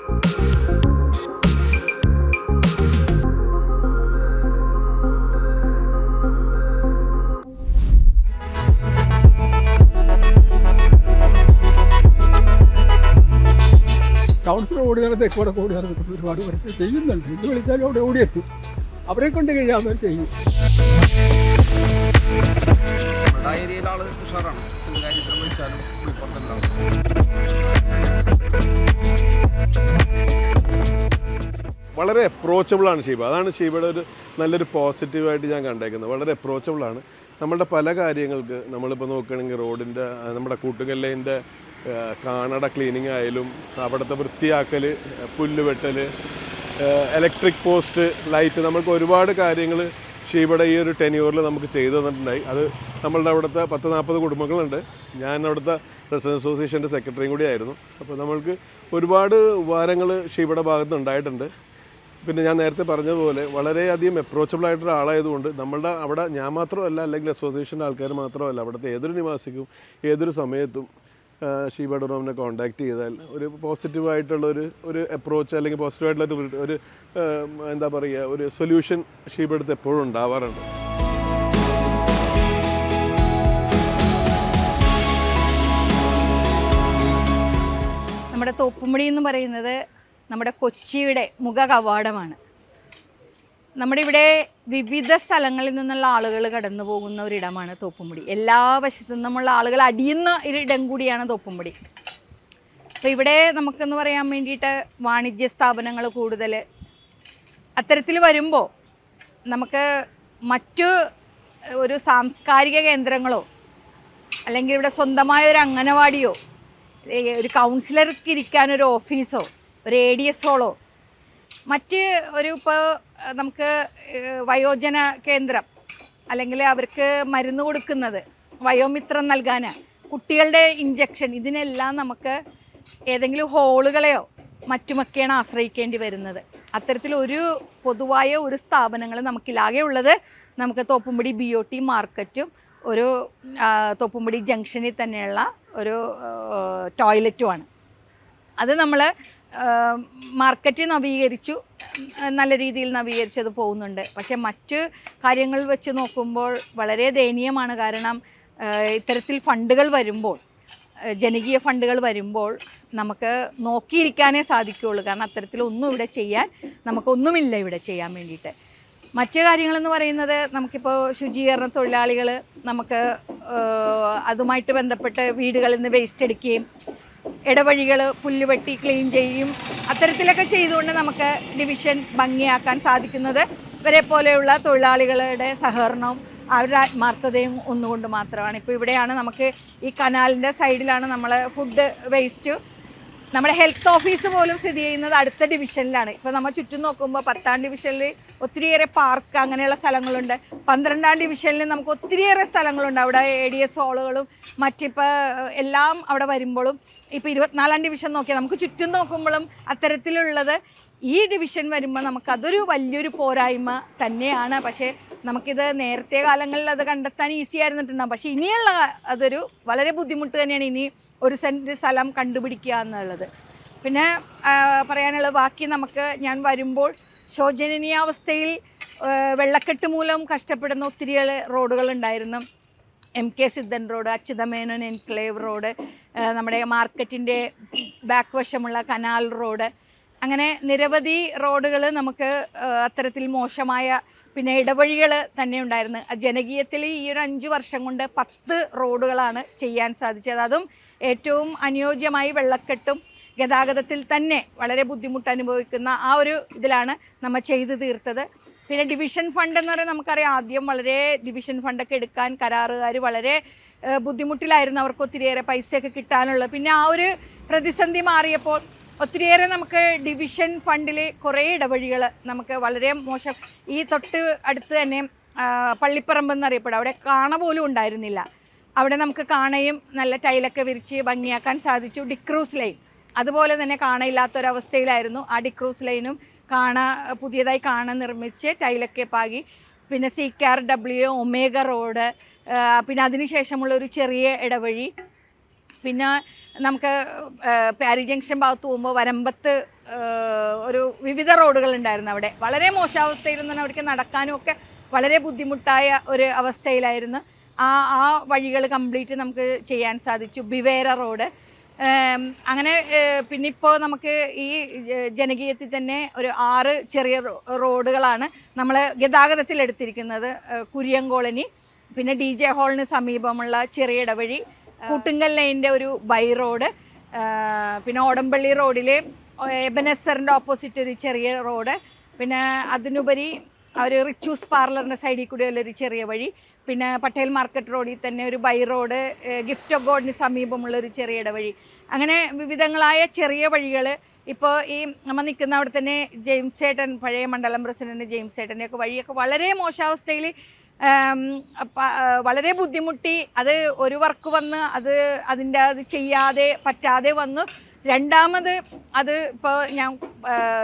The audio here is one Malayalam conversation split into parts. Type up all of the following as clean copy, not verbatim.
കൗൺസിൽ ഓടുകാരെ തെക്കോടെ ഓടുകാരെ ഒരുപാട് പേർക്ക് ചെയ്യുന്നുണ്ട്. ഇത് വിളിച്ചാലും അവിടെ ഓടിയെത്തും. അവരെ കൊണ്ട് കഴിയാവുന്നവർ ചെയ്യും. വളരെ അപ്രോച്ചബിളാണ് ഷീബ. അതാണ് ഷീബയുടെ ഒരു നല്ലൊരു പോസിറ്റീവായിട്ട് ഞാൻ കണ്ടേക്കുന്നത്. വളരെ അപ്രോച്ചബിളാണ്. നമ്മളുടെ പല കാര്യങ്ങൾക്ക് നമ്മളിപ്പോൾ നോക്കുകയാണെങ്കിൽ റോഡിൻ്റെ നമ്മുടെ കൂട്ടുകല്ലേൻ്റെ കാണട ക്ലീനിങ് ആയാലും അവിടുത്തെ വൃത്തിയാക്കൽ, പുല്ലുവെട്ടൽ, ഇലക്ട്രിക് പോസ്റ്റ്, ലൈറ്റ്, നമുക്ക് ഒരുപാട് കാര്യങ്ങൾ ഷീബയുടെ ഈ ഒരു ടെന്യൂറിൽ നമുക്ക് ചെയ്തു തന്നിട്ടുണ്ടായി. അത് നമ്മളുടെ അവിടുത്തെ 10-40 കുടുംബങ്ങളുണ്ട്. ഞാൻ അവിടുത്തെ റെസിഡൻസ് അസോസിയേഷൻ്റെ സെക്രട്ടറിയും കൂടി ആയിരുന്നു. അപ്പോൾ നമ്മൾക്ക് ഒരുപാട് ഉപകാരങ്ങൾ ഷീബയുടെ ഭാഗത്ത് ഉണ്ടായിട്ടുണ്ട്. പിന്നെ ഞാൻ നേരത്തെ പറഞ്ഞതുപോലെ വളരെയധികം അപ്രോച്ചബിൾ ആയിട്ടൊരു ആളായതുകൊണ്ട് നമ്മളുടെ അവിടെ ഞാൻ മാത്രമല്ല, അല്ലെങ്കിൽ അസോസിയേഷൻ്റെ ആൾക്കാർ മാത്രമല്ല, അവിടുത്തെ ഏതൊരു നിവാസിക്കും ഏതൊരു സമയത്തും ഷീബ ഡൊറോമിനെ കോൺടാക്റ്റ് ചെയ്താൽ ഒരു പോസിറ്റീവായിട്ടുള്ളൊരു അപ്രോച്ച് അല്ലെങ്കിൽ പോസിറ്റീവായിട്ടുള്ളൊരു ഒരു എന്താ പറയുക, ഒരു സൊല്യൂഷൻ ഷീബ അടുത്ത് എപ്പോഴും ഉണ്ടാവാറുണ്ട്. നമ്മുടെ തോപ്പുംപടി എന്ന് പറയുന്നത് നമ്മുടെ കൊച്ചിയുടെ മുഖ കവാടമാണ്. നമ്മുടെ ഇവിടെ വിവിധ സ്ഥലങ്ങളിൽ നിന്നുള്ള ആളുകൾ കടന്നു പോകുന്ന ഒരിടമാണ് തോപ്പുംപടി. എല്ലാ വശത്തു നിന്നുമുള്ള ആളുകൾ അടിയുന്ന ഒരിടം കൂടിയാണ് തോപ്പുംപടി. അപ്പോൾ ഇവിടെ നമുക്കെന്ന് പറയാൻ വേണ്ടിയിട്ട് വാണിജ്യ സ്ഥാപനങ്ങൾ കൂടുതൽ അത്തരത്തിൽ വരുമ്പോൾ നമുക്ക് മറ്റു ഒരു സാംസ്കാരിക കേന്ദ്രങ്ങളോ അല്ലെങ്കിൽ ഇവിടെ സ്വന്തമായ ഒരു അംഗനവാടിയോ ഒരു കൗൺസിലർക്ക് ഇരിക്കാനൊരു ഓഫീസോ ഒരു ADS ഹോളോ മറ്റ് ഒരു ഇപ്പോൾ നമുക്ക് വയോജന കേന്ദ്രം അല്ലെങ്കിൽ അവർക്ക് മരുന്ന് കൊടുക്കുന്നത്, വയോമിത്രം നൽകാൻ, കുട്ടികളുടെ ഇഞ്ചക്ഷൻ, ഇതിനെല്ലാം നമുക്ക് ഏതെങ്കിലും ഹോളുകളെയോ മറ്റുമൊക്കെയാണ് ആശ്രയിക്കേണ്ടി വരുന്നത്. അത്തരത്തിലൊരു പൊതുവായ ഒരു സ്ഥാപനങ്ങൾ നമുക്കിലാകെ ഉള്ളത് നമുക്ക് തോപ്പുംപടി BOT മാർക്കറ്റും ഒരു തോപ്പുംപടി ജംഗ്ഷനിൽ തന്നെയുള്ള ഒരു ടോയ്ലറ്റുമാണ്. അത് നമ്മൾ മാർക്കറ്റ് നവീകരിച്ചു, നല്ല രീതിയിൽ നവീകരിച്ചത് പോകുന്നുണ്ട്. പക്ഷേ മറ്റ് കാര്യങ്ങൾ വെച്ച് നോക്കുമ്പോൾ വളരെ ദയനീയമാണ്. കാരണം ഇത്തരത്തിൽ ഫണ്ടുകൾ വരുമ്പോൾ, ജനകീയ ഫണ്ടുകൾ വരുമ്പോൾ നമുക്ക് നോക്കിയിരിക്കാനേ സാധിക്കുകയുള്ളൂ. കാരണം അത്തരത്തിലൊന്നും ഇവിടെ ചെയ്യാൻ നമുക്കൊന്നുമില്ല ഇവിടെ ചെയ്യാൻ വേണ്ടിയിട്ട്. മറ്റു കാര്യങ്ങളെന്ന് പറയുന്നത് നമുക്കിപ്പോൾ ശുചീകരണ തൊഴിലാളികൾ നമുക്ക് അതുമായിട്ട് ബന്ധപ്പെട്ട് വീടുകളിൽ നിന്ന് വേസ്റ്റ് എടുക്കുകയും ഇടവഴികൾ പുല്ലുവെട്ടി ക്ലീൻ ചെയ്യും. അത്തരത്തിലൊക്കെ ചെയ്തുകൊണ്ട് നമുക്ക് ഡിവിഷൻ ഭംഗിയാക്കാൻ സാധിക്കുന്നത് ഇവരെ പോലെയുള്ള തൊഴിലാളികളുടെ സഹകരണവും അവരുടെ ആത്മാർത്ഥതയും ഒന്നുകൊണ്ട് മാത്രമാണ്. ഇപ്പോൾ ഇവിടെയാണ് നമുക്ക് ഈ കനാലിൻ്റെ സൈഡിലാണ് നമ്മൾ ഫുഡ് വേസ്റ്റ്, നമ്മുടെ ഹെൽത്ത് ഓഫീസ് പോലും സ്ഥിതി ചെയ്യുന്നത് അടുത്ത ഡിവിഷനിലാണ്. ഇപ്പോൾ നമ്മൾ ചുറ്റും നോക്കുമ്പോൾ 10ാം ഡിവിഷനിൽ ഒത്തിരിയേറെ പാർക്ക് അങ്ങനെയുള്ള സ്ഥലങ്ങളുണ്ട്. 12ാം ഡിവിഷനിൽ നമുക്ക് ഒത്തിരിയേറെ സ്ഥലങ്ങളുണ്ട്. അവിടെ ADS ഹോളുകളും മറ്റിപ്പോൾ എല്ലാം അവിടെ വരുമ്പോഴും ഇപ്പോൾ 24ാം ഡിവിഷൻ നോക്കിയാൽ നമുക്ക് ചുറ്റും നോക്കുമ്പോഴും അത്തരത്തിലുള്ളത് ഈ ഡിവിഷൻ വരുമ്പോൾ നമുക്കതൊരു വലിയൊരു പോരായ്മ തന്നെയാണ്. പക്ഷേ നമുക്കിത് നേരത്തെ കാലങ്ങളിൽ അത് കണ്ടെത്താൻ ഈസി ആയിരുന്നിട്ടുണ്ടാകും. പക്ഷേ ഇനിയുള്ള അതൊരു വളരെ ബുദ്ധിമുട്ട് തന്നെയാണ്, ഇനി ഒരു സെൻറ്റ് സ്ഥലം കണ്ടുപിടിക്കുക എന്നുള്ളത്. പിന്നെ പറയാനുള്ളത് ബാക്കി നമുക്ക് ഞാൻ വരുമ്പോൾ ശോചനീയാവസ്ഥയിൽ വെള്ളക്കെട്ട് മൂലം കഷ്ടപ്പെടുന്ന ഒത്തിരി റോഡുകളുണ്ടായിരുന്നു. MK Siddhan road, Achuthamenon enclave road, നമ്മുടെ മാർക്കറ്റിൻ്റെ ബാക്ക് വശമുള്ള കനാൽ റോഡ്, അങ്ങനെ നിരവധി റോഡുകൾ നമുക്ക് അത്തരത്തിൽ മോശമായ, പിന്നെ ഇടവഴികൾ തന്നെ ഉണ്ടായിരുന്നു. ജനകീയത്തിൽ ഈ ഒരു 5 വർഷം കൊണ്ട് 10 റോഡുകളാണ് ചെയ്യാൻ സാധിച്ചത്. അതും ഏറ്റവും അനുയോജ്യമായി വെള്ളക്കെട്ടും ഗതാഗതത്തിൽ തന്നെ വളരെ ബുദ്ധിമുട്ട് അനുഭവിക്കുന്ന ആ ഒരു ഇതിലാണ് നമ്മൾ ചെയ്തു തീർത്തത്. പിന്നെ ഡിവിഷൻ ഫണ്ട് എന്ന് പറയുന്നത് നമുക്കറിയാം, ആദ്യം വളരെ ഡിവിഷൻ ഫണ്ടൊക്കെ എടുക്കാൻ കരാറുകാർ വളരെ ബുദ്ധിമുട്ടിലായിരുന്നു. അവർക്ക് ഒത്തിരിയേറെ പൈസയൊക്കെ കിട്ടാനുള്ളത്. പിന്നെ ആ ഒരു പ്രതിസന്ധി മാറിയപ്പോൾ ഒത്തിരിയേറെ നമുക്ക് ഡിവിഷൻ ഫണ്ടിൽ കുറേ ഇടവഴികൾ നമുക്ക് വളരെ മോശം, ഈ തൊട്ട് അടുത്ത് തന്നെ പള്ളിപ്പറമ്പ് എന്നറിയപ്പെടും, അവിടെ കാണ പോലും ഉണ്ടായിരുന്നില്ല. അവിടെ നമുക്ക് കാണയും നല്ല ടൈലൊക്കെ വിരിച്ച് ഭംഗിയാക്കാൻ സാധിച്ചു. ഡിക്രൂസ് ലൈൻ അതുപോലെ തന്നെ കാണയില്ലാത്തൊരവസ്ഥയിലായിരുന്നു. ആ ഡിക്രൂസ് ലൈനും പുതിയതായി നിർമ്മിച്ച് ടൈലൊക്കെ പാകി. പിന്നെ CKRW ഒമേഗ റോഡ്, പിന്നെ അതിനുശേഷമുള്ളൊരു ചെറിയ ഇടവഴി, പിന്നെ നമുക്ക് പാരി ജംഗ്ഷൻ ഭാഗത്ത് പോകുമ്പോൾ വരമ്പത്ത് ഒരു വിവിധ റോഡുകളുണ്ടായിരുന്നു. അവിടെ വളരെ മോശാവസ്ഥയിൽ നിന്ന് അവർക്ക് നടക്കാനും ഒക്കെ വളരെ ബുദ്ധിമുട്ടായ ഒരു അവസ്ഥയിലായിരുന്നു. ആ വഴികൾ കംപ്ലീറ്റ് നമുക്ക് ചെയ്യാൻ സാധിച്ചു. ബിവേര റോഡ്, അങ്ങനെ പിന്നെ ഇപ്പോൾ നമുക്ക് ഈ ജനകീയത്തിൽ തന്നെ ഒരു 6 ചെറിയ റോഡുകളാണ് നമ്മൾ ഗതാഗതത്തിൽ എടുത്തിരിക്കുന്നത്. കുര്യൻ കോളനി, പിന്നെ DJ ഹാളിന് സമീപമുള്ള ചെറിയ ഇടവഴി, കൂട്ടുങ്കൽ ലൈനിൻ്റെ ഒരു ബൈ റോഡ്, പിന്നെ ഓടമ്പള്ളി റോഡിൽ എബനസറിൻ്റെ ഓപ്പോസിറ്റ് ഒരു ചെറിയ റോഡ്, പിന്നെ അതിനുപരി ഒരു റിച്ചൂസ് പാർലറിൻ്റെ സൈഡിൽ കൂടി ഉള്ളൊരു ചെറിയ വഴി, പിന്നെ പട്ടേൽ മാർക്കറ്റ് റോഡിൽ തന്നെ ഒരു ബൈ റോഡ്, ഗിഫ്റ്റ് ഓഫ് ഗോഡിന് സമീപമുള്ളൊരു ചെറിയ ഇടവഴി. അങ്ങനെ വിവിധങ്ങളായ ചെറിയ വഴികൾ ഇപ്പോൾ ഈ നമ്മൾ നിൽക്കുന്ന അവിടെ തന്നെ ജെയിംസ് ഏട്ടൻ, പഴയ മണ്ഡലം പ്രസിഡന്റ് ജെയിംസ് ഏട്ടൻ്റെയൊക്കെ വഴിയൊക്കെ വളരെ മോശാവസ്ഥയിൽ വളരെ ബുദ്ധിമുട്ടി. അത് ഒരു വർക്ക് വന്ന് അത് ചെയ്യാതെ പറ്റാതെ വന്നു. രണ്ടാമത് അത് ഇപ്പോൾ ഞാൻ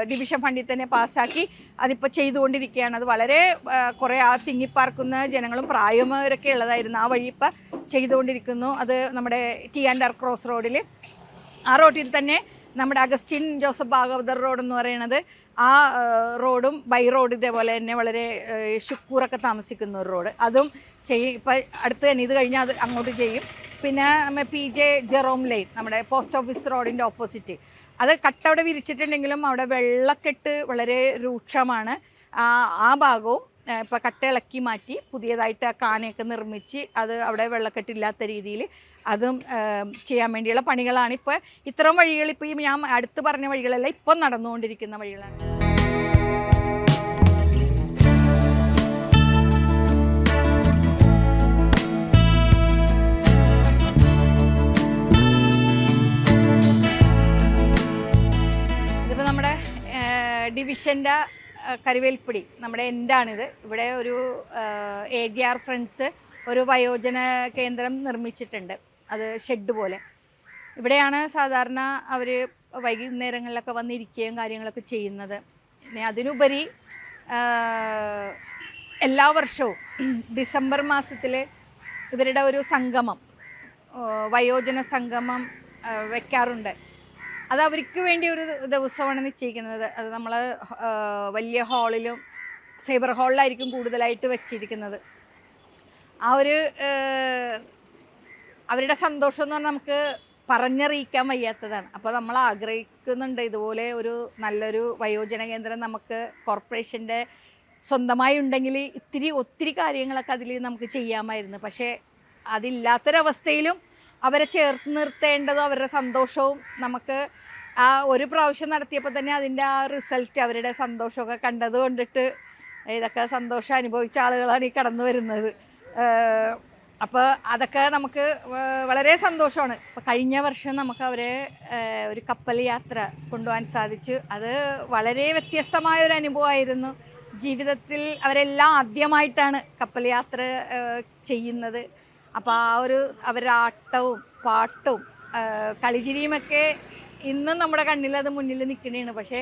ഡിവിഷൻ ഫണ്ടിൽ തന്നെ പാസ്സാക്കി അതിപ്പോൾ ചെയ്തുകൊണ്ടിരിക്കുകയാണ്. അത് വളരെ കുറേ തിങ്ങിപ്പാർക്കുന്ന ജനങ്ങളും പ്രായമായവരൊക്കെ ഉള്ളതായിരുന്നു. ആ വഴി ഇപ്പോൾ ചെയ്തുകൊണ്ടിരിക്കുന്നു. അത് നമ്മുടെ T&R ക്രോസ് റോഡിൽ, ആ റോഡിൽ തന്നെ നമ്മുടെ അഗസ്റ്റിൻ ജോസഫ് ഭാഗവതർ റോഡ് എന്ന് പറയുന്നത്, ആ റോഡും ബൈ റോഡ് ഇതേപോലെ തന്നെ വളരെ ഷുക്കൂറൊക്കെ താമസിക്കുന്ന ഒരു റോഡ്, അതും ചെയ്യും. ഇപ്പം അടുത്ത് തന്നെ ഇത് കഴിഞ്ഞാൽ അത് അങ്ങോട്ട് ചെയ്യും. പിന്നെ PJ ജെറോം ലൈൻ, നമ്മുടെ പോസ്റ്റ് ഓഫീസ് റോഡിൻ്റെ ഓപ്പോസിറ്റ്, അത് കട്ടവിടെ വിരിച്ചിട്ടുണ്ടെങ്കിലും അവിടെ വെള്ളക്കെട്ട് വളരെ രൂക്ഷമാണ്. ആ ഭാഗവും ഇപ്പോൾ കട്ട ഇളക്കി മാറ്റി പുതിയതായിട്ട് ആ കാനയൊക്കെ നിർമ്മിച്ച് അത് അവിടെ വെള്ളക്കെട്ടില്ലാത്ത രീതിയിൽ അതും ചെയ്യാൻ വേണ്ടിയുള്ള പണികളാണ്. ഇപ്പോൾ ഇത്തരം വഴികൾ, ഇപ്പോൾ ഈ ഞാൻ അടുത്ത് പറഞ്ഞ വഴികളെല്ലാം ഇപ്പം നടന്നുകൊണ്ടിരിക്കുന്ന വഴികളാണ്. ഇതിപ്പോൾ നമ്മുടെ ഡിവിഷൻ്റെ കരുവേൽപ്പിടി, നമ്മുടെ എൻഡാണിത്. ഇവിടെ ഒരു AGR ഫ്രണ്ട്സ് ഒരു വയോജന കേന്ദ്രം നിർമ്മിച്ചിട്ടുണ്ട്. അത് ഷെഡ് പോലെ. ഇവിടെയാണ് സാധാരണ അവർ വൈകുന്നേരങ്ങളിലൊക്കെ വന്നിരിക്കുകയും കാര്യങ്ങളൊക്കെ ചെയ്യുന്നത്. പിന്നെ അതിനുപരി എല്ലാ വർഷവും ഡിസംബർ മാസത്തിൽ ഇവരുടെ ഒരു സംഗമം, വയോജന സംഗമം വയ്ക്കാറുണ്ട്. അത് അവർക്ക് വേണ്ടി ഒരു ദിവസമാണ് നിശ്ചയിക്കുന്നത്. അത് നമ്മൾ വലിയ ഹാളിലും സൈബർ ഹാളിലായിരിക്കും കൂടുതലായിട്ട് വെച്ചിരിക്കുന്നത്. ആ ഒരു അവരുടെ സന്തോഷം എന്ന് പറഞ്ഞാൽ നമുക്ക് പറഞ്ഞറിയിക്കാൻ വയ്യാത്തതാണ്. അപ്പോൾ നമ്മൾ ആഗ്രഹിക്കുന്നുണ്ട് ഇതുപോലെ ഒരു നല്ലൊരു വയോജന കേന്ദ്രം നമുക്ക് കോർപ്പറേഷൻ്റെ സ്വന്തമായി ഉണ്ടെങ്കിൽ ഒത്തിരി കാര്യങ്ങളൊക്കെ അതിൽ നമുക്ക് ചെയ്യാമായിരുന്നു. പക്ഷേ അതില്ലാത്തൊരവസ്ഥയിലും അവരെ ചേർത്ത് നിർത്തേണ്ടതും അവരുടെ സന്തോഷവും നമുക്ക് ആ ഒരു പ്രാവശ്യം നടത്തിയപ്പോൾ തന്നെ അതിൻ്റെ ആ റിസൾട്ട്, അവരുടെ സന്തോഷമൊക്കെ കണ്ടത് കൊണ്ടിട്ട് ഇതൊക്കെ സന്തോഷം അനുഭവിച്ച ആളുകളാണ് ഈ കടന്നു വരുന്നത്. അപ്പോൾ അതൊക്കെ നമുക്ക് വളരെ സന്തോഷമാണ്. ഇപ്പോൾ കഴിഞ്ഞ വർഷം നമുക്ക് അവരെ ഒരു കപ്പൽ യാത്ര കൊണ്ടുപോകാൻ സാധിച്ചു. അത് വളരെ വ്യത്യസ്തമായ ഒരു അനുഭവമായിരുന്നു. ജീവിതത്തിൽ അവരെല്ലാം ആദ്യമായിട്ടാണ് കപ്പൽ യാത്ര ചെയ്യുന്നത്. അപ്പോൾ ആ ഒരു അവരുടെ ആട്ടവും പാട്ടും കളിചിരിയുമൊക്കെ ഇന്നും നമ്മുടെ കണ്ണിലത് മുന്നിൽ നിൽക്കണേണ്. പക്ഷേ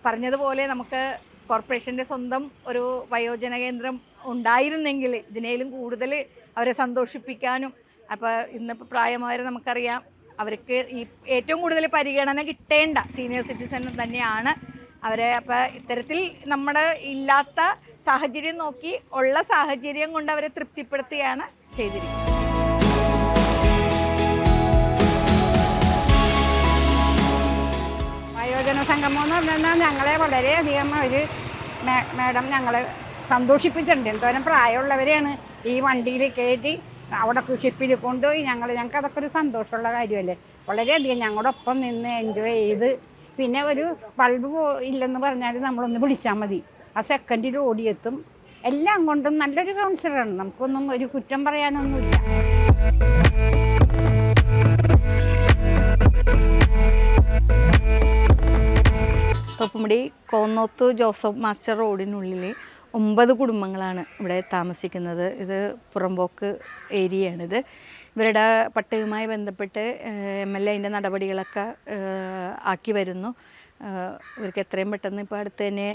പറഞ്ഞതുപോലെ നമുക്ക് കോർപ്പറേഷൻ്റെ സ്വന്തം ഒരു വയോജന കേന്ദ്രം ഉണ്ടായിരുന്നെങ്കിൽ ഇതിനേലും കൂടുതൽ അവരെ സന്തോഷിപ്പിക്കാനും. അപ്പോൾ ഇന്നിപ്പോൾ പ്രായമായവരെ നമുക്കറിയാം, അവർക്ക് ഈ ഏറ്റവും കൂടുതൽ പരിഗണന കിട്ടേണ്ട സീനിയർ സിറ്റിസൺ തന്നെയാണ് അവരെ. അപ്പോൾ ഇത്തരത്തിൽ നമ്മുടെ ഇല്ലാത്ത സാഹചര്യം നോക്കി ഉള്ള സാഹചര്യം കൊണ്ട് അവരെ തൃപ്തിപ്പെടുത്തുകയാണ് ചെയ്തിരിക്കുന്നത്. വയോജന സംഗമം എന്ന് പറഞ്ഞാൽ ഞങ്ങളെ വളരെയധികം ഒരു മാഡം ഞങ്ങളെ സന്തോഷിപ്പിച്ചിട്ടുണ്ട്. എന്തോരം പ്രായമുള്ളവരെയാണ് ഈ വണ്ടിയിൽ കയറ്റി അവിടെ ഷിപ്പിൽ കൊണ്ടുപോയി ഞങ്ങൾക്ക് അതൊക്കെ ഒരു സന്തോഷമുള്ള കാര്യമല്ലേ. വളരെയധികം ഞങ്ങളുടെ ഒപ്പം നിന്ന് എൻജോയ് ചെയ്ത്, പിന്നെ ഒരു ബൾബ് ഇല്ലെന്ന് പറഞ്ഞാൽ നമ്മളൊന്ന് വിളിച്ചാൽ മതി, ആ സെക്കൻഡിൽ ഓടിയെത്തും. എല്ലാം കൊണ്ടും നല്ലൊരു കൗൺസിലറാണ്. നമുക്കൊന്നും ഒരു കുറ്റം പറയാനൊന്നുമില്ല. തോപ്പുംപടി കോന്നോത്ത് ജോസഫ് മാസ്റ്റർ റോഡിനുള്ളിൽ 9 കുടുംബങ്ങളാണ് ഇവിടെ താമസിക്കുന്നത്. ഇത് പുറമ്പോക്ക് ഏരിയയാണിത്. ഇവരുടെ പട്ടയവുമായി ബന്ധപ്പെട്ട് MLA അതിൻ്റെ നടപടികളൊക്കെ ആക്കി വരുന്നു. ഇവർക്ക് എത്രയും പെട്ടെന്ന് ഇപ്പോൾ അടുത്ത് തന്നെ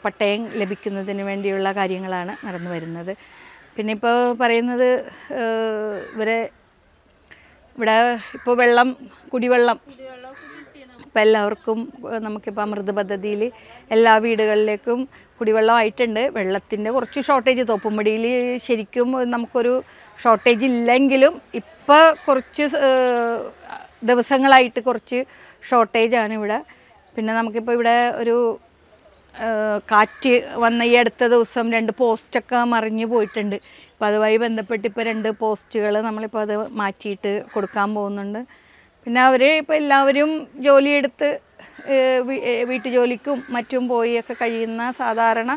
പട്ടയം ലഭിക്കുന്നതിന് വേണ്ടിയുള്ള കാര്യങ്ങളാണ് നടന്നു വരുന്നത്. പിന്നെ ഇപ്പോൾ പറയുന്നത് ഇവരെ ഇവിടെ ഇപ്പോൾ കുടിവെള്ളം ഇപ്പം എല്ലാവർക്കും നമുക്കിപ്പോൾ അമൃത് പദ്ധതിയിൽ എല്ലാ വീടുകളിലേക്കും കുടിവെള്ളം ആയിട്ടുണ്ട്. വെള്ളത്തിൻ്റെ കുറച്ച് ഷോർട്ടേജ് തോപ്പുംപടിയിൽ ശരിക്കും നമുക്കൊരു ഷോർട്ടേജ് ഇല്ലെങ്കിലും ഇപ്പോൾ കുറച്ച് ദിവസങ്ങളായിട്ട് കുറച്ച് ഷോർട്ടേജാണ് ഇവിടെ. പിന്നെ നമുക്കിപ്പോൾ ഇവിടെ ഒരു കാറ്റ് വന്ന ഈ അടുത്ത ദിവസം 2 പോസ്റ്റൊക്കെ മറിഞ്ഞു പോയിട്ടുണ്ട്. അപ്പോൾ അതുമായി ബന്ധപ്പെട്ട് ഇപ്പോൾ 2 പോസ്റ്റുകൾ നമ്മളിപ്പോൾ അത് മാറ്റിയിട്ട് കൊടുക്കാൻ പോകുന്നുണ്ട്. പിന്നെ അവർ ഇപ്പോൾ എല്ലാവരും ജോലിയെടുത്ത് വീട്ടുജോലിക്കും മറ്റും പോയി ഒക്കെ കഴിയുന്ന സാധാരണ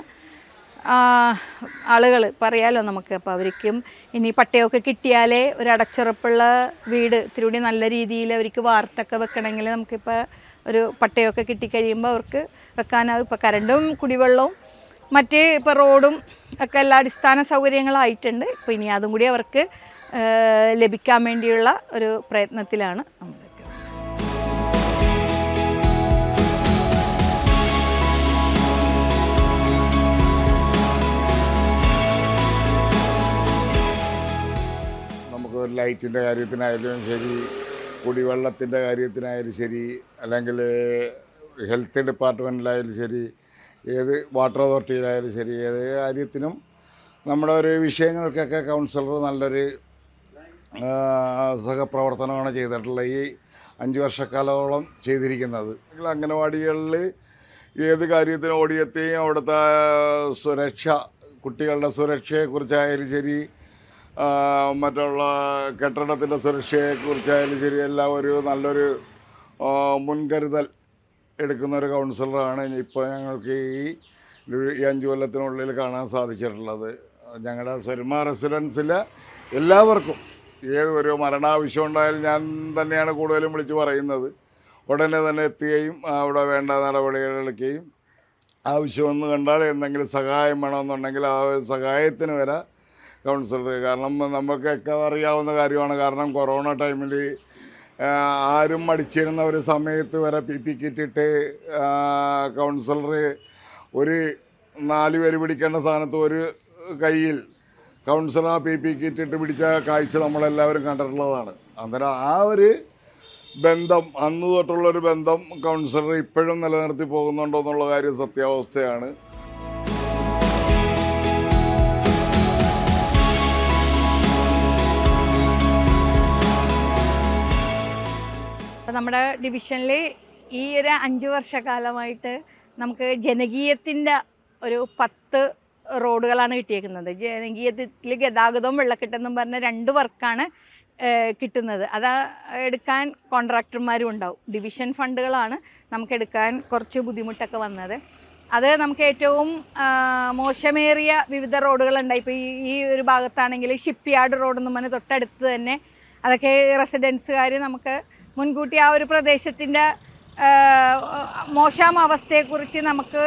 ആളുകൾ പറയാലോ നമുക്ക്. അപ്പോൾ അവർക്കും ഇനി പട്ടയമൊക്കെ കിട്ടിയാലേ ഒരു അടച്ചുറപ്പുള്ള വീട് ഇത്തിരി നല്ല രീതിയിൽ അവർക്ക് വാർത്തൊക്കെ വെക്കണമെങ്കിൽ നമുക്കിപ്പോൾ ഒരു പട്ടയമൊക്കെ കിട്ടിക്കഴിയുമ്പോൾ അവർക്ക് വെക്കാനാവും. ഇപ്പോൾ കറണ്ടും കുടിവെള്ളവും മറ്റ് ഇപ്പോൾ റോഡും ഒക്കെ എല്ലാ അടിസ്ഥാന സൗകര്യങ്ങളായിട്ടുണ്ട്. ഇപ്പോൾ ഇനി അതും കൂടി അവർക്ക് ലഭിക്കാൻ വേണ്ടിയുള്ള ഒരു പ്രയത്നത്തിലാണ് നമ്മളൊക്കെ. നമുക്ക് ലൈറ്റിൻ്റെ കാര്യത്തിനായാലും ശരി, കുടിവെള്ളത്തിൻ്റെ കാര്യത്തിനായാലും ശരി, അല്ലെങ്കിൽ ഹെൽത്ത് ഡിപ്പാർട്ട്മെൻറ്റിലായാലും ശരി, ഏത് വാട്ടർ അതോറിറ്റിയിലായാലും ശരി, ഏത് കാര്യത്തിനും നമ്മുടെ ഒരു വിഷയങ്ങൾക്കൊക്കെ കൗൺസിലർ നല്ലൊരു സഹപ്രവർത്തനമാണ് ചെയ്തിട്ടുള്ളത്. ഈ 5 വർഷക്കാലോളം ചെയ്തിരിക്കുന്നത്. അംഗനവാടികളിൽ ഏത് കാര്യത്തിനും ഓടിയെത്തുകയും അവിടുത്തെ സുരക്ഷ, കുട്ടികളുടെ സുരക്ഷയെക്കുറിച്ചായാലും ശരി, മറ്റുള്ള കെട്ടിടത്തിൻ്റെ സുരക്ഷയെക്കുറിച്ചായാലും ശരി, എല്ലാം ഒരു നല്ലൊരു മുൻകരുതൽ എടുക്കുന്നൊരു കൗൺസിലറാണ് ഇപ്പോൾ ഞങ്ങൾക്ക് ഈ 5 കൊല്ലത്തിനുള്ളിൽ കാണാൻ സാധിച്ചിട്ടുള്ളത്. ഞങ്ങളുടെ സ്വരുമ റെസിഡൻസിൽ എല്ലാവർക്കും ഏതൊരു മരണാവശ്യം ഉണ്ടായാലും ഞാൻ തന്നെയാണ് കൂടുതലും വിളിച്ച് പറയുന്നത്. ഉടനെ തന്നെ എത്തുകയും അവിടെ വേണ്ട നടപടികളെടുക്കുകയും ആവശ്യമെന്ന് കണ്ടാൽ എന്തെങ്കിലും സഹായം വേണമെന്നുണ്ടെങ്കിൽ ആ സഹായത്തിന് വരെ കൗൺസിലർ. കാരണം നമുക്കൊക്കെ അറിയാവുന്ന കാര്യമാണ്. കാരണം കൊറോണ ടൈമിൽ ആരും മടിച്ചിരുന്ന ഒരു സമയത്ത് വരെ PPE കിറ്റിട്ട് കൗൺസിലർ ഒരു 4 പേര് പിടിക്കേണ്ട സ്ഥാനത്ത് ഒരു കയ്യിൽ കൗൺസിലർ PPE കിറ്റിട്ട് പിടിച്ച കാഴ്ച നമ്മളെല്ലാവരും കണ്ടിട്ടുള്ളതാണ്. അന്നേരം ആ ഒരു ബന്ധം, അന്ന് തൊട്ടുള്ളൊരു ബന്ധം കൗൺസിലർ ഇപ്പോഴും നിലനിർത്തി പോകുന്നുണ്ടോ എന്നുള്ള കാര്യം സത്യാവസ്ഥയാണ്. അപ്പോൾ നമ്മുടെ ഡിവിഷനിൽ ഈ ഒരു 5 വർഷക്കാലമായിട്ട് നമുക്ക് ജനകീയത്തിൻ്റെ ഒരു 10 റോഡുകളാണ് കിട്ടിയേക്കുന്നത്. ജനകീയത്തിൽ ഗതാഗതവും വെള്ളക്കെട്ടെന്നും പറഞ്ഞ 2 വർക്കാണ് കിട്ടുന്നത്. അത് എടുക്കാൻ കോൺട്രാക്ടർമാരും ഉണ്ടാവും. ഡിവിഷൻ ഫണ്ടുകളാണ് നമുക്കെടുക്കാൻ കുറച്ച് ബുദ്ധിമുട്ടൊക്കെ വന്നത്. അത് നമുക്ക് ഏറ്റവും മോശമേറിയ വിവിധ റോഡുകളുണ്ടായി. ഇപ്പോൾ ഈ ഒരു ഭാഗത്താണെങ്കിൽ ഷിപ്പ് യാർഡ് റോഡെന്നും പറഞ്ഞ് തൊട്ടടുത്ത് തന്നെ അതൊക്കെ റെസിഡൻസുകാർ നമുക്ക് മുൻകൂട്ടി ആ ഒരു പ്രദേശത്തിൻ്റെ മോശം അവസ്ഥയെക്കുറിച്ച് നമുക്ക്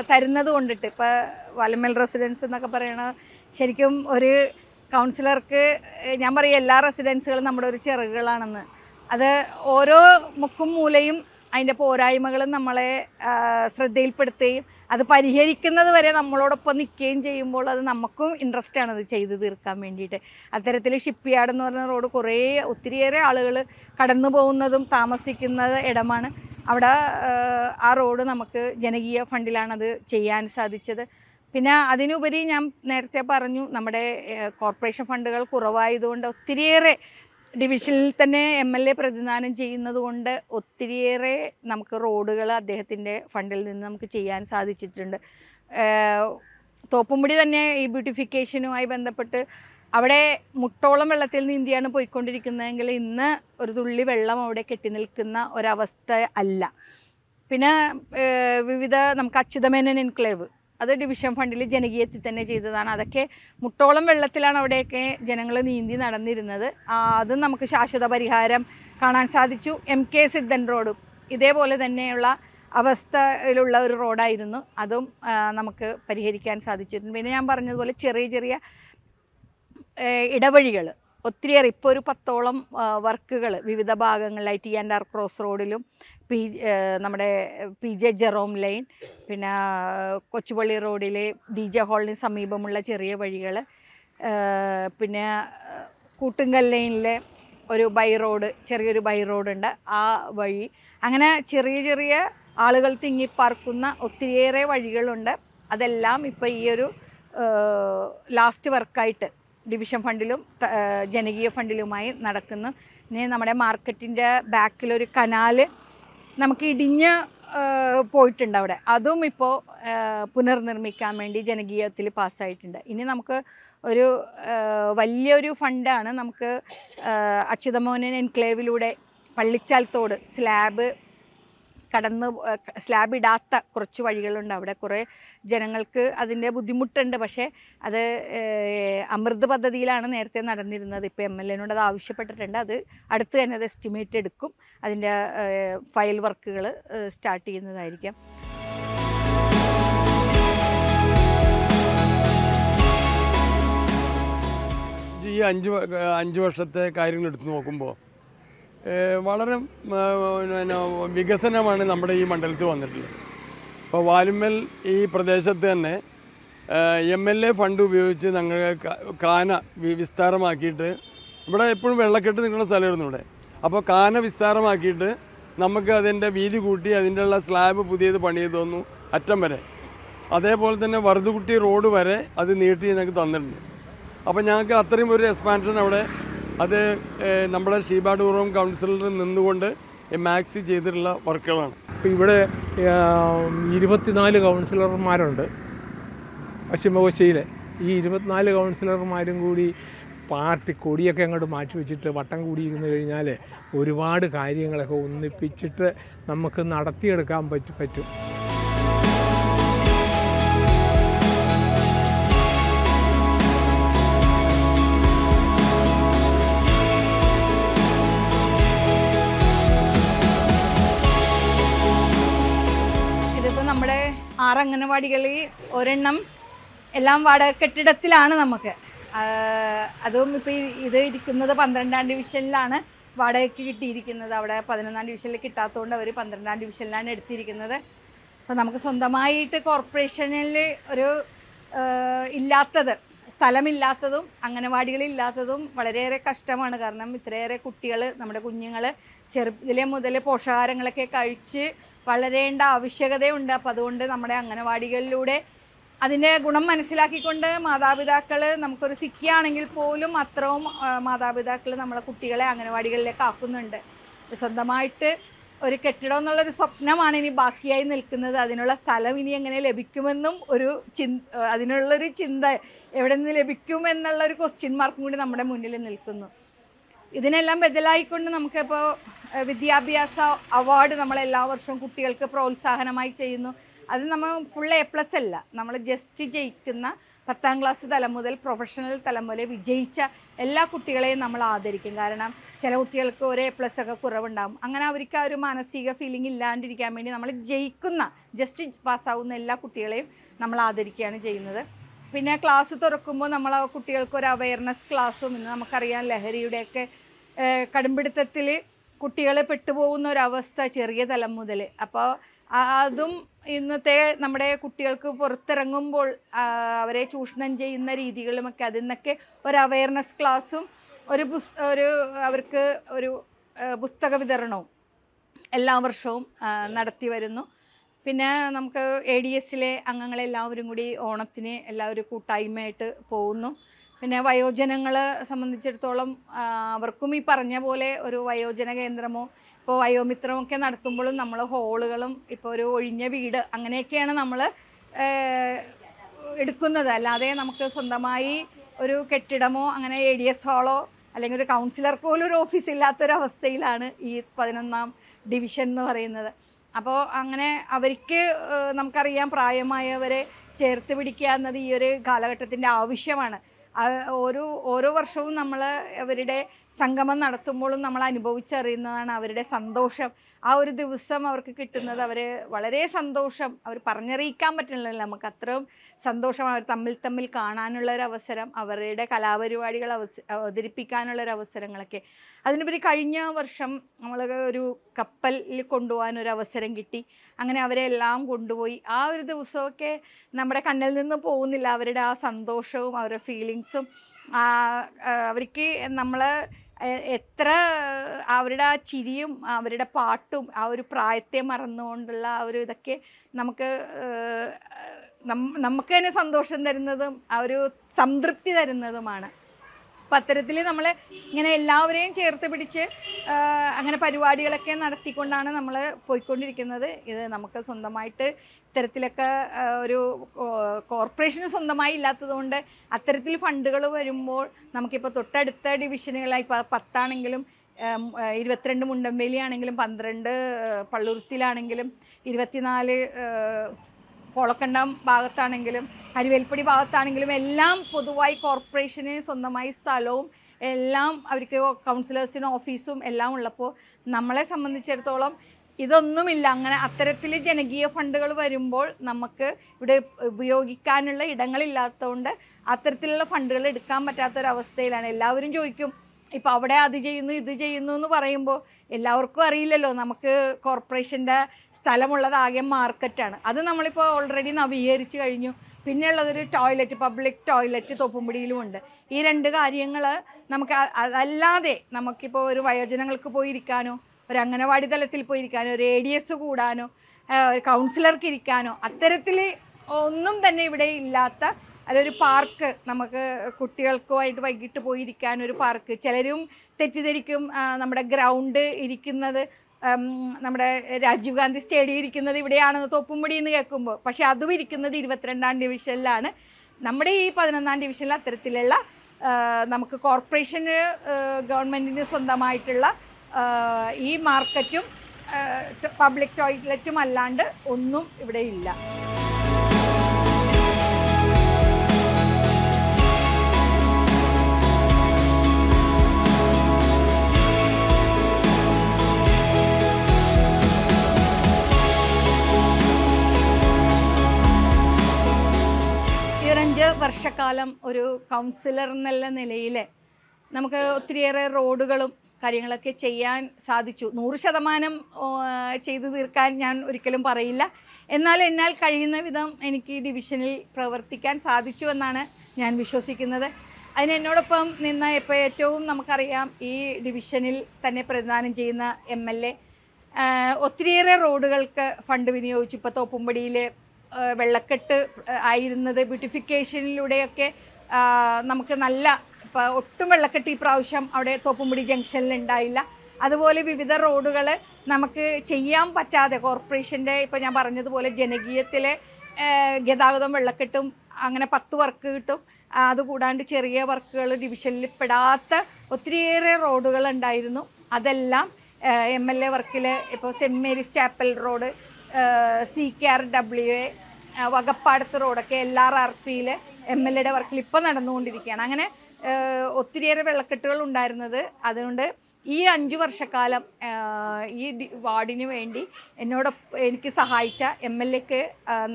തരുന്നത് കൊണ്ടിട്ട്, ഇപ്പോൾ വലമേൽ റെസിഡൻസ് എന്നൊക്കെ പറയണത് ശരിക്കും ഒരു കൗൺസിലർക്ക് ഞാൻ പറയും എല്ലാ റെസിഡൻസുകളും നമ്മുടെ ഒരു ചിറകുകളാണെന്ന്. അത് ഓരോ മുക്കും മൂലയും അതിൻ്റെ പോരായ്മകളും നമ്മളെ ശ്രദ്ധയിൽപ്പെടുത്തുകയും അത് പരിഹരിക്കുന്നത് വരെ നമ്മളോടൊപ്പം നിൽക്കുകയും ചെയ്യുമ്പോൾ അത് നമുക്കും ഇൻട്രസ്റ്റാണ് അത് ചെയ്ത് തീർക്കാൻ വേണ്ടിയിട്ട്. അത്തരത്തിൽ ഷിപ്പ് യാർഡ് എന്ന് പറഞ്ഞ റോഡ് ഒത്തിരിയേറെ ആളുകൾ കടന്നു പോകുന്നതും താമസിക്കുന്ന ഇടമാണ്. അവിടെ ആ റോഡ് നമുക്ക് ജനകീയ ഫണ്ടിലാണത് ചെയ്യാൻ സാധിച്ചത്. പിന്നെ അതിനുപരി ഞാൻ നേരത്തെ പറഞ്ഞു, നമ്മുടെ കോർപ്പറേഷൻ ഫണ്ടുകൾ കുറവായതുകൊണ്ട് ഒത്തിരിയേറെ ഡിവിഷനിൽ തന്നെ MLA പ്രതിദാനം ചെയ്യുന്നത് കൊണ്ട് ഒത്തിരിയേറെ നമുക്ക് റോഡുകൾ അദ്ദേഹത്തിൻ്റെ ഫണ്ടിൽ നിന്ന് നമുക്ക് ചെയ്യാൻ സാധിച്ചിട്ടുണ്ട്. തോപ്പുംപടി തന്നെ ഈ ബ്യൂട്ടിഫിക്കേഷനുമായി ബന്ധപ്പെട്ട് അവിടെ മുട്ടോളം വെള്ളത്തിൽ നീന്തിയാണ് പോയിക്കൊണ്ടിരിക്കുന്നതെങ്കിൽ ഇന്ന് ഒരു തുള്ളി വെള്ളം അവിടെ കെട്ടി നിൽക്കുന്ന ഒരവസ്ഥ അല്ല. പിന്നെ വിവിധ നമുക്ക് അച്യുതമേനോൻ എൻക്ലേവ്, അത് ഡിവിഷൻ ഫണ്ടിൽ ജനകീയത്തിൽ തന്നെ ചെയ്തതാണ്. അതൊക്കെ മുട്ടോളം വെള്ളത്തിലാണ് അവിടെയൊക്കെ ജനങ്ങൾ നീന്തി നടന്നിരുന്നത്. അതും നമുക്ക് ശാശ്വത പരിഹാരം കാണാൻ സാധിച്ചു. MK സിദ്ധൻ റോഡും ഇതേപോലെ തന്നെയുള്ള അവസ്ഥയിലുള്ള ഒരു റോഡായിരുന്നു. അതും നമുക്ക് പരിഹരിക്കാൻ സാധിച്ചിട്ടുണ്ട്. പിന്നെ ഞാൻ പറഞ്ഞതുപോലെ ചെറിയ ചെറിയ ഇടവഴികൾ ഒത്തിരിയേറെ ഇപ്പോൾ ഒരു 10ഓളം വർക്കുകൾ വിവിധ ഭാഗങ്ങളിലായി T&R ക്രോസ് റോഡിലും നമ്മുടെ PJ ജെറോം ലൈൻ, പിന്നെ കൊച്ചുപള്ളി റോഡിലെ DJ ഹാളിന് സമീപമുള്ള ചെറിയ വഴികൾ, പിന്നെ കൂട്ടുങ്കൽ ലൈനിലെ ഒരു റോഡ്, ചെറിയൊരു റോഡുണ്ട്, ആ വഴി, അങ്ങനെ ചെറിയ ചെറിയ ആളുകൾ തിങ്ങിപ്പാർക്കുന്ന ഒത്തിരിയേറെ വഴികളുണ്ട്. അതെല്ലാം ഇപ്പോൾ ഈ ഒരു ലാസ്റ്റ് വർക്കായിട്ട് ഡിവിഷൻ ഫണ്ടിലും ജനകീയ ഫണ്ടിലുമായി നടക്കുന്നു. ഇനി നമ്മുടെ മാർക്കറ്റിൻ്റെ ബാക്കിലൊരു കനാല് നമുക്ക് ഇടിഞ്ഞ് പോയിട്ടുണ്ട് അവിടെ, അതും ഇപ്പോൾ പുനർനിർമ്മിക്കാൻ വേണ്ടി ജനകീയത്തിൽ പാസ്സായിട്ടുണ്ട്. ഇനി നമുക്ക് ഒരു വലിയൊരു ഫണ്ടാണ് നമുക്ക് അച്യുതമോഹനൻ എൻക്ലേവിലൂടെ പള്ളിച്ചാൽ തോട് സ്ലാബ് ഇടാത്ത കുറച്ച് വഴികളുണ്ട്. അവിടെ കുറേ ജനങ്ങൾക്ക് അതിൻ്റെ ബുദ്ധിമുട്ടുണ്ട്. പക്ഷേ അത് അമൃത് പദ്ധതിയിലാണ് നേരത്തെ നടന്നിരുന്നത്. ഇപ്പോൾ MLA-നോട് അത് ആവശ്യപ്പെട്ടിട്ടുണ്ട്. അത് അടുത്ത് തന്നെ അത് എസ്റ്റിമേറ്റ് എടുക്കും. അതിൻ്റെ ഫയൽ വർക്കുകൾ സ്റ്റാർട്ട് ചെയ്യുന്നതായിരിക്കും. ഈ അഞ്ച് വർഷത്തെ കാര്യങ്ങൾ എടുത്തു നോക്കുമ്പോൾ വളരെ വികസനമാണ് നമ്മുടെ ഈ മണ്ഡലത്തിൽ വന്നിട്ടുള്ളത്. ഇപ്പോൾ വാലുമ്മൽ ഈ പ്രദേശത്ത് തന്നെ MLA ഫണ്ട് ഉപയോഗിച്ച് ഞങ്ങൾ കാന വിസ്താരമാക്കിയിട്ട്, ഇവിടെ എപ്പോഴും വെള്ളക്കെട്ട് നിൽക്കുന്ന സ്ഥലമായിരുന്നു ഇവിടെ. അപ്പോൾ കാന വിസ്താരമാക്കിയിട്ട് നമുക്ക് അതിൻ്റെ വീതി കൂട്ടി അതിൻ്റെ ഉള്ള സ്ലാബ് പുതിയത് പണിയത് തന്നു അറ്റം വരെ. അതേപോലെ തന്നെ വറുതുകുട്ടി റോഡ് വരെ അത് നീട്ടി ഞങ്ങൾക്ക് തന്നിട്ടുണ്ട്. അപ്പോൾ ഞങ്ങൾക്ക് അത്രയും ഒരു എക്സ്പാൻഷൻ അവിടെ അത് നമ്മുടെ ഷീബ ടൂറിസം കൗൺസിലിൽ നിന്നുകൊണ്ട് മാക്സി ചെയ്തിട്ടുള്ള വർക്കുകളാണ്. ഇപ്പോൾ ഇവിടെ 24 കൗൺസിലർമാരുണ്ട് പശ്ചിമകൊച്ചിയിൽ. ഈ 24 കൗൺസിലർമാരും കൂടി പാർട്ടി കൊടിയൊക്കെ അങ്ങോട്ട് മാറ്റി വെച്ചിട്ട് വട്ടം കൂടിയിരുന്നു കഴിഞ്ഞാൽ ഒരുപാട് കാര്യങ്ങളൊക്കെ ഒന്നിപ്പിച്ചിട്ട് നമുക്ക് നടത്തിയെടുക്കാൻ പറ്റും. നമ്മുടെ 6 അംഗനവാടികളിൽ ഒരെണ്ണം എല്ലാം വാടക കെട്ടിടത്തിലാണ് നമുക്ക്. അതും ഇപ്പോൾ ഇത് ഇരിക്കുന്നത് 12ാം ഡിവിഷനിലാണ് വാടകയ്ക്ക് കിട്ടിയിരിക്കുന്നത്. അവിടെ 11ാം ഡിവിഷനിൽ കിട്ടാത്തതുകൊണ്ട് അവർ 12ാം ഡിവിഷനിലാണ് എടുത്തിരിക്കുന്നത്. അപ്പോൾ നമുക്ക് സ്വന്തമായിട്ട് കോർപ്പറേഷനിൽ ഒരു സ്ഥലമില്ലാത്തതും അംഗനവാടികളില്ലാത്തതും വളരെയേറെ കഷ്ടമാണ്. കാരണം ഇത്രയേറെ കുട്ടികൾ, നമ്മുടെ കുഞ്ഞുങ്ങൾ ചെറുതിലെ മുതൽ പോഷകാഹാരങ്ങളൊക്കെ കഴിച്ച് വളരേണ്ട ആവശ്യകതയുണ്ട്. അപ്പോൾ അതുകൊണ്ട് നമ്മുടെ അംഗനവാടികളിലൂടെ അതിൻ്റെ ഗുണം മനസ്സിലാക്കിക്കൊണ്ട് മാതാപിതാക്കൾ, നമുക്കൊരു സിറ്റിയാണെങ്കിൽ പോലും അത്രയും മാതാപിതാക്കൾ നമ്മളെ കുട്ടികളെ അംഗനവാടികളിലേക്ക് ആക്കുന്നുണ്ട്. സ്വന്തമായിട്ട് ഒരു കെട്ടിടം എന്നുള്ളൊരു സ്വപ്നമാണ് ഇനി ബാക്കിയായി നിൽക്കുന്നത്. അതിനുള്ള സ്ഥലം ഇനി എങ്ങനെ ലഭിക്കുമെന്നും അതിനുള്ളൊരു ചിന്ത എവിടെ നിന്ന് ലഭിക്കുമെന്നുള്ളൊരു ക്വസ്റ്റ്യൻ മാർക്കും കൂടി നമ്മുടെ മുന്നിൽ നിൽക്കുന്നു. ഇതിനെല്ലാം ബദലായിക്കൊണ്ട് നമുക്കിപ്പോൾ വിദ്യാഭ്യാസ അവാർഡ് നമ്മൾ എല്ലാ വർഷവും കുട്ടികൾക്ക് പ്രോത്സാഹനമായി ചെയ്യുന്നു. അത് നമ്മൾ ഫുൾ A+ അല്ല, നമ്മൾ ജസ്റ്റ് ജയിക്കുന്ന 10ാം ക്ലാസ് തലം മുതൽ പ്രൊഫഷണൽ തലം മുതൽ വിജയിച്ച എല്ലാ കുട്ടികളെയും നമ്മൾ ആദരിക്കും. കാരണം ചില കുട്ടികൾക്ക് ഒരു A+ ഒക്കെ കുറവുണ്ടാകും. അങ്ങനെ അവർക്ക് ആ ഒരു മാനസിക ഫീലിംഗ് ഇല്ലാണ്ടിരിക്കാൻ വേണ്ടി നമ്മൾ ജസ്റ്റ് പാസ്സാവുന്ന എല്ലാ കുട്ടികളെയും നമ്മൾ ആദരിക്കുകയാണ് ചെയ്യുന്നത്. പിന്നെ ക്ലാസ് തുറക്കുമ്പോൾ നമ്മൾ ആ കുട്ടികൾക്ക് ഒരു അവയർനെസ് ക്ലാസ്സും, ഇന്ന് നമുക്കറിയാം ലഹരിയുടെയൊക്കെ കടുംപിടുത്തത്തിൽ കുട്ടികൾ പെട്ടുപോകുന്ന ഒരവസ്ഥ ചെറിയ തലം മുതൽ. അപ്പോൾ അതും ഇന്നത്തെ നമ്മുടെ കുട്ടികൾക്ക് പുറത്തിറങ്ങുമ്പോൾ അവരെ ചൂഷണം ചെയ്യുന്ന രീതികളുമൊക്കെ അതിൽ നിന്നൊക്കെ ഒരു അവയർനെസ് ക്ലാസ്സും അവർക്ക് ഒരു പുസ്തക വിതരണവും എല്ലാ വർഷവും നടത്തി വരുന്നു. പിന്നെ നമുക്ക് ADS-ലെ അംഗങ്ങളെല്ലാവരും കൂടി ഓണത്തിന് എല്ലാവരും കൂട്ടായ്മയായിട്ട് പോകുന്നു. പിന്നെ വയോജനങ്ങളെ സംബന്ധിച്ചിടത്തോളം അവർക്കും ഈ പറഞ്ഞ പോലെ ഒരു വയോജന കേന്ദ്രമോ ഇപ്പോൾ വയോമിത്രമൊക്കെ നടത്തുമ്പോഴും നമ്മൾ ഹോളുകളും ഇപ്പോൾ ഒരു ഒഴിഞ്ഞ വീട് അങ്ങനെയൊക്കെയാണ് നമ്മൾ എടുക്കുന്നത്. അല്ലാതെ നമുക്ക് സ്വന്തമായി ഒരു കെട്ടിടമോ അങ്ങനെ ADS ഹാളോ അല്ലെങ്കിൽ ഒരു കൗൺസിലർക്ക് പോലും ഒരു ഓഫീസ് ഇല്ലാത്തൊരവസ്ഥയിലാണ് ഈ 11ാം ഡിവിഷൻ എന്ന് പറയുന്നത്. അപ്പോൾ അങ്ങനെ അവർക്ക് നമുക്കറിയാം പ്രായമായവരെ ചേർത്ത് പിടിക്കുക എന്നത് ഈ ഒരു കാലഘട്ടത്തിൻ്റെ ആവശ്യമാണ്. ഓരോ വർഷവും നമ്മൾ അവരുടെ സംഗമം നടത്തുമ്പോഴും നമ്മൾ അനുഭവിച്ചറിയുന്നതാണ് അവരുടെ സന്തോഷം. ആ ഒരു ദിവസം അവർക്ക് കിട്ടുന്നത് വളരെ സന്തോഷം, അവർ പറഞ്ഞറിയിക്കാൻ പറ്റുന്നില്ല. നമുക്ക് അത്രയും സന്തോഷം, അവർ തമ്മിൽ കാണാനുള്ളൊരവസരം, അവരുടെ കലാപരിപാടികൾ അവതരിപ്പിക്കാനുള്ളൊരവസരങ്ങളൊക്കെ. അതിനുപരി കഴിഞ്ഞ വർഷം നമ്മൾ ഒരു കപ്പലിൽ കൊണ്ടുപോകാനൊരവസരം കിട്ടി. അങ്ങനെ അവരെ എല്ലാം കൊണ്ടുപോയി. ആ ഒരു ദിവസമൊക്കെ നമ്മുടെ കണ്ണിൽ നിന്ന് പോകുന്നില്ല. അവരുടെ ആ സന്തോഷവും അവരുടെ ഫീലിങ്സും അവർക്ക് നമ്മൾ എത്ര അവരുടെ ആ ചിരിയും അവരുടെ പാട്ടും ആ ഒരു പ്രായത്തെ മറന്നുകൊണ്ടുള്ള ആ ഒരു ഇതൊക്കെ നമുക്ക് നമുക്ക് തന്നെ സന്തോഷം തരുന്നതും ആ ഒരു സംതൃപ്തി തരുന്നതുമാണ്. അപ്പം അത്തരത്തിൽ നമ്മൾ ഇങ്ങനെ എല്ലാവരെയും ചേർത്ത് പിടിച്ച് അങ്ങനെ പരിപാടികളൊക്കെ നടത്തിക്കൊണ്ടാണ് നമ്മൾ പോയിക്കൊണ്ടിരിക്കുന്നത്. ഇത് നമുക്ക് സ്വന്തമായിട്ട് ഇത്തരത്തിലൊക്കെ ഒരു കോർപ്പറേഷന് സ്വന്തമായി ഇല്ലാത്തതുകൊണ്ട് അത്തരത്തിൽ ഫണ്ടുകൾ വരുമ്പോൾ നമുക്കിപ്പോൾ തൊട്ടടുത്ത ഡിവിഷനുകളായി 10 ആണെങ്കിലും 22 മുണ്ടമ്പേലി ആണെങ്കിലും 12 പള്ളുരുത്തിയിലാണെങ്കിലും 24 കോളക്കണ്ടം ഭാഗത്താണെങ്കിലും കരുവേൽപ്പടി ഭാഗത്താണെങ്കിലും എല്ലാം പൊതുവായി കോർപ്പറേഷന് സ്വന്തമായി സ്ഥലവും എല്ലാം അവർക്ക് കൗൺസിലേഴ്സിനും ഓഫീസും എല്ലാം ഉള്ളപ്പോൾ നമ്മളെ സംബന്ധിച്ചിടത്തോളം ഇതൊന്നുമില്ല. അങ്ങനെ അത്തരത്തിൽ ജനകീയ ഫണ്ടുകൾ വരുമ്പോൾ നമുക്ക് ഇവിടെ ഉപയോഗിക്കാനുള്ള ഇടങ്ങളില്ലാത്തതുകൊണ്ട് അത്തരത്തിലുള്ള ഫണ്ടുകൾ എടുക്കാൻ പറ്റാത്തൊരവസ്ഥയിലാണ്. എല്ലാവരും ചോദിക്കും ഇപ്പോൾ അവിടെ അത് ചെയ്യുന്നു ഇത് ചെയ്യുന്നു എന്ന് പറയുമ്പോൾ എല്ലാവർക്കും അറിയില്ലല്ലോ നമുക്ക് കോർപ്പറേഷൻ്റെ സ്ഥലമുള്ളത് ആകെ മാർക്കറ്റാണ്. അത് നമ്മളിപ്പോൾ ഓൾറെഡി നവീകരിച്ച് കഴിഞ്ഞു. പിന്നെയുള്ളതൊരു ടോയ്ലറ്റ്, പബ്ലിക് ടോയ്ലറ്റ് തോപ്പുംപടിയിലുമുണ്ട്. ഈ 2 കാര്യങ്ങൾ നമുക്ക് അതല്ലാതെ നമുക്കിപ്പോൾ ഒരു വയോജനങ്ങൾക്ക് പോയിരിക്കാനോ ഒരു അംഗനവാടി തലത്തിൽ പോയിരിക്കാനോ ഒരു ADS കൂടാനോ ഒരു കൗൺസിലർക്ക് ഇരിക്കാനോ അത്തരത്തിൽ ഒന്നും തന്നെ ഇവിടെ ഇല്ലാത്ത അതൊരു പാർക്ക്, നമുക്ക് കുട്ടികൾക്കുമായിട്ട് വൈകിട്ട് പോയിരിക്കാനൊരു പാർക്ക്. ചിലരും തെറ്റിദ്ധരിക്കും നമ്മുടെ ഗ്രൗണ്ട് ഇരിക്കുന്നത് നമ്മുടെ രാജീവ് ഗാന്ധി സ്റ്റേഡിയം ഇരിക്കുന്നത് ഇവിടെയാണെന്ന് തോപ്പുംപടി എന്ന് കേൾക്കുമ്പോൾ. പക്ഷേ അതും ഇരിക്കുന്നത് 22ാം ഡിവിഷനിലാണ്. നമ്മുടെ ഈ 11ാം ഡിവിഷനിൽ അത്തരത്തിലുള്ള നമുക്ക് കോർപ്പറേഷന് ഗവൺമെൻറ്റിന് സ്വന്തമായിട്ടുള്ള ഈ മാർക്കറ്റും പബ്ലിക് ടോയ്ലറ്റും അല്ലാണ്ട് ഒന്നും ഇവിടെ ഇല്ല. ഈ 5 വർഷക്കാലം ഒരു കൗൺസിലർ എന്നുള്ള നിലയിൽ നമുക്ക് ഒത്തിരിയേറെ റോഡുകളും കാര്യങ്ങളൊക്കെ ചെയ്യാൻ സാധിച്ചു. 100% ചെയ്തു തീർക്കാൻ ഞാൻ ഒരിക്കലും പറയില്ല. എന്നാൽ കഴിയുന്ന വിധം എനിക്ക് ഈ ഡിവിഷനിൽ പ്രവർത്തിക്കാൻ സാധിച്ചു എന്നാണ് ഞാൻ വിശ്വസിക്കുന്നത്. അതിന് എന്നോടൊപ്പം നിന്ന ഇപ്പോൾ ഏറ്റവും നമുക്കറിയാം ഈ ഡിവിഷനിൽ തന്നെ പ്രതിദാനം ചെയ്യുന്ന MLA ഒത്തിരിയേറെ റോഡുകൾക്ക് ഫണ്ട് വിനിയോഗിച്ചു. ഇപ്പോൾ തോപ്പുംപടിയിൽ വെള്ളക്കെട്ട് ആയിരുന്നത് ബ്യൂട്ടിഫിക്കേഷനിലൂടെയൊക്കെ നമുക്ക് നല്ല ഇപ്പോൾ ഒട്ടും വെള്ളക്കെട്ട് ഈ പ്രാവശ്യം അവിടെ തോപ്പുംപടി ജംഗ്ഷനിൽ ഉണ്ടായില്ല. അതുപോലെ വിവിധ റോഡുകൾ നമുക്ക് ചെയ്യാൻ പറ്റാതെ കോർപ്പറേഷൻ്റെ ഇപ്പോൾ ഞാൻ പറഞ്ഞതുപോലെ ജനകീയത്തിലെ ഗതാഗതം വെള്ളക്കെട്ടും അങ്ങനെ 10 വർക്ക് കിട്ടും. അതുകൂടാണ്ട് ചെറിയ വർക്കുകൾ ഡിവിഷനിൽ പെടാത്ത ഒത്തിരിയേറെ റോഡുകൾ ഉണ്ടായിരുന്നു. അതെല്ലാം MLA വർക്കിൽ ഇപ്പോൾ saint Mary's chapel road, CKRWA, വകപ്പാടത്ത് റോഡൊക്കെ LRRPയിൽ MLAയുടെ വർക്കിൽ ഇപ്പോൾ നടന്നുകൊണ്ടിരിക്കുകയാണ്. അങ്ങനെ ഒത്തിരിയേറെ വെള്ളക്കെട്ടുകൾ ഉണ്ടായിരുന്നത്. അതുകൊണ്ട് ഈ 5 വർഷക്കാലം ഈ വാർഡിന് വേണ്ടി എനിക്ക് സഹായിച്ച MLAക്ക്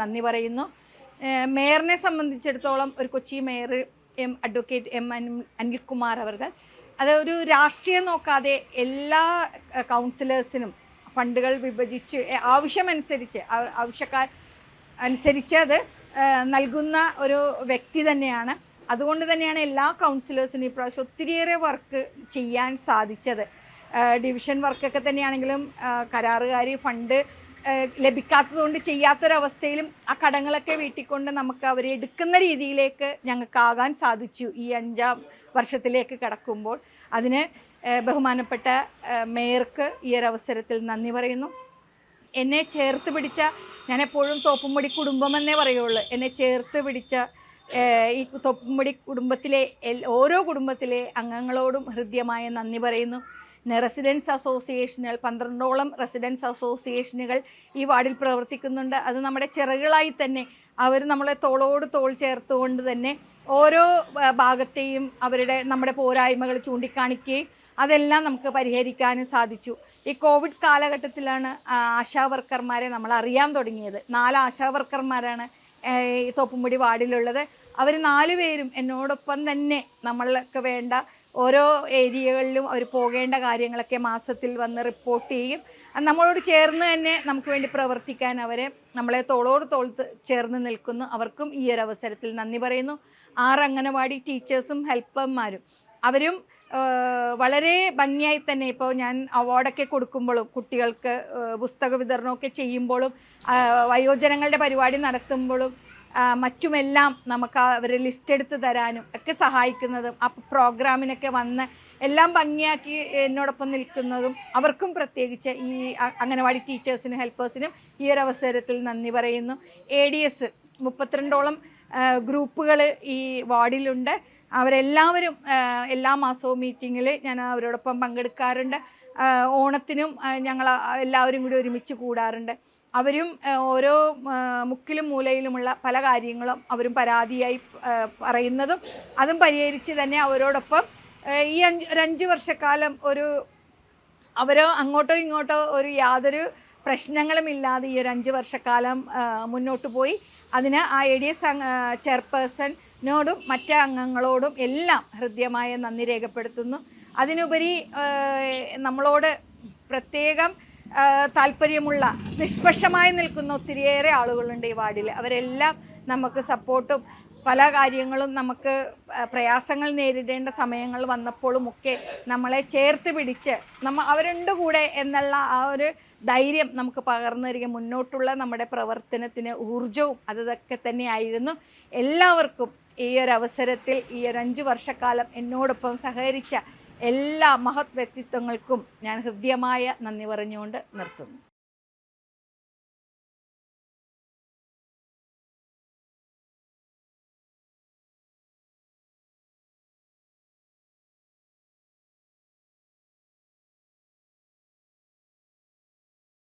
നന്ദി പറയുന്നു. മേയറിനെ സംബന്ധിച്ചിടത്തോളം ഒരു Kochi mayor advocate M. Anilkumar അവർ അത് ഒരു രാഷ്ട്രീയം നോക്കാതെ എല്ലാ കൗൺസിലേഴ്സിനും ഫണ്ടുകൾ വിഭജിച്ച് ആവശ്യക്കാർ അനുസരിച്ച് അത് നൽകുന്ന ഒരു വ്യക്തി തന്നെയാണ്. അതുകൊണ്ട് തന്നെയാണ് എല്ലാ കൗൺസിലേഴ്സിനും ഇപ്രാവശ്യം ഒത്തിരിയേറെ വർക്ക് ചെയ്യാൻ സാധിച്ചത്. ഡിവിഷൻ വർക്കൊക്കെ തന്നെയാണെങ്കിലും കരാറുകാരി ഫണ്ട് ലഭിക്കാത്തതുകൊണ്ട് ചെയ്യാത്തൊരവസ്ഥയിലും ആ കടങ്ങളൊക്കെ വീട്ടിക്കൊണ്ട് നമുക്ക് അവരെ എടുക്കുന്ന രീതിയിലേക്ക് ഞങ്ങൾക്കാകാൻ സാധിച്ചു ഈ 5ാം വർഷത്തിലേക്ക് കടക്കുമ്പോൾ. അതിന് ബഹുമാനപ്പെട്ട മേയർക്ക് ഈ ഒരു അവസരത്തിൽ നന്ദി പറയുന്നു. എന്നെ ചേർത്ത് പിടിച്ച, ഞാനെപ്പോഴും തോപ്പുംപടി കുടുംബമെന്നേ പറയുള്ളൂ, എന്നെ ചേർത്ത് പിടിച്ച ഈ തോപ്പുംപടി കുടുംബത്തിലെ ഓരോ കുടുംബത്തിലെ അംഗങ്ങളോടും ഹൃദ്യമായ നന്ദി പറയുന്നു. റെസിഡൻസ് അസോസിയേഷനുകൾ 12ഓളം റെസിഡൻസ് അസോസിയേഷനുകൾ ഈ വാർഡിൽ പ്രവർത്തിക്കുന്നുണ്ട്. അത് നമ്മുടെ ചിറകുകളായി തന്നെ അവർ നമ്മളെ തോളോട് തോൾ ചേർത്തുകൊണ്ട് തന്നെ ഓരോ ഭാഗത്തെയും നമ്മുടെ പോരായ്മകൾ ചൂണ്ടിക്കാണിക്കുകയും അതെല്ലാം നമുക്ക് പരിഹരിക്കാനും സാധിച്ചു. ഈ കോവിഡ് കാലഘട്ടത്തിലാണ് ആശാ വർക്കർമാരെ നമ്മൾ അറിയാൻ തുടങ്ങിയത്. 4 ആശാ വർക്കർമാരാണ് ഈ തോപ്പുംപടി വാർഡിലുള്ളത്. അവർ 4 പേരും എന്നോടൊപ്പം തന്നെ നമ്മൾക്ക് വേണ്ട ഓരോ ഏരിയകളിലും അവർ പോകേണ്ട കാര്യങ്ങളൊക്കെ മാസത്തിൽ വന്ന് റിപ്പോർട്ട് ചെയ്യും. നമ്മളോട് ചേർന്ന് തന്നെ നമുക്ക് വേണ്ടി പ്രവർത്തിക്കാൻ നമ്മളെ തോളോട് തോൾ ചേർന്ന് നിൽക്കുന്നു. അവർക്കും ഈ ഒരു അവസരത്തിൽ നന്ദി പറയുന്നു. 6 അംഗനവാടി ടീച്ചേഴ്സും ഹെൽപ്പർമാരും അവരും വളരെ ഭംഗിയായി തന്നെ ഇപ്പോൾ ഞാൻ അവാർഡൊക്കെ കൊടുക്കുമ്പോഴും കുട്ടികൾക്ക് പുസ്തക വിതരണമൊക്കെ ചെയ്യുമ്പോഴും വയോജനങ്ങളുടെ പരിപാടി നടത്തുമ്പോഴും മറ്റുമെല്ലാം നമുക്ക് അവരെ ലിസ്റ്റ് എടുത്ത് തരാനും ഒക്കെ സഹായിക്കുന്നതും ആ പ്രോഗ്രാമിനൊക്കെ വന്ന് എല്ലാം ഭംഗിയാക്കി എന്നോടൊപ്പം നിൽക്കുന്നതും അവർക്കും പ്രത്യേകിച്ച് ഈ അംഗനവാടി ടീച്ചേഴ്സിനും ഹെൽപ്പേഴ്സിനും ഈ ഒരു അവസരത്തിൽ നന്ദി പറയുന്നു. ADS 32ഓളം ഗ്രൂപ്പുകൾ ഈ വാർഡിലുണ്ട്. അവരെല്ലാവരും എല്ലാ മാസവും മീറ്റിങ്ങിൽ ഞാൻ അവരോടൊപ്പം പങ്കെടുക്കാറുണ്ട്. ഓണത്തിനും ഞങ്ങൾ എല്ലാവരും കൂടി ഒരുമിച്ച് കൂടാറുണ്ട്. അവരും ഓരോ മുക്കിലും മൂലയിലുമുള്ള പല കാര്യങ്ങളും അവരും പരാതിയായി പറയുന്നതും അതും പരിഹരിച്ച് തന്നെ അവരോടൊപ്പം ഈ 5 വർഷക്കാലം അവരോ അങ്ങോട്ടോ ഇങ്ങോട്ടോ യാതൊരു പ്രശ്നങ്ങളുമില്ലാതെ ഈ ഒരു 5 വർഷക്കാലം മുന്നോട്ട് പോയി. അതിന് ആ ADS ചെയർപേഴ്സണിനോടും മറ്റ് അംഗങ്ങളോടും എല്ലാം ഹൃദ്യമായ നന്ദി രേഖപ്പെടുത്തുന്നു. അതിനുപരി നമ്മളോട് പ്രത്യേകം താല്പര്യമുള്ള നിഷ്പക്ഷമായി നിൽക്കുന്ന ഒത്തിരിയേറെ ആളുകളുണ്ട് ഈ വാർഡിൽ. അവരെല്ലാം നമുക്ക് സപ്പോർട്ടും പല കാര്യങ്ങളും നമുക്ക് പ്രയാസങ്ങൾ നേരിടേണ്ട സമയങ്ങൾ വന്നപ്പോഴുമൊക്കെ നമ്മളെ ചേർത്ത് പിടിച്ച് അവരുണ്ട് കൂടെ എന്നുള്ള ആ ഒരു ധൈര്യം നമുക്ക് പകർന്നു തരിക, മുന്നോട്ടുള്ള നമ്മുടെ പ്രവർത്തനത്തിന് ഊർജവും അതൊക്കെ തന്നെയായിരുന്നു. എല്ലാവർക്കും ഈ ഒരു അവസരത്തിൽ ഈ ഒരു 5 വർഷക്കാലം എന്നോടൊപ്പം സഹകരിച്ച എല്ലാ മഹത് വ്യക്തിത്വങ്ങൾക്കും ഞാൻ ഹൃദ്യമായ നന്ദി പറഞ്ഞുകൊണ്ട് നിർത്തുന്നു.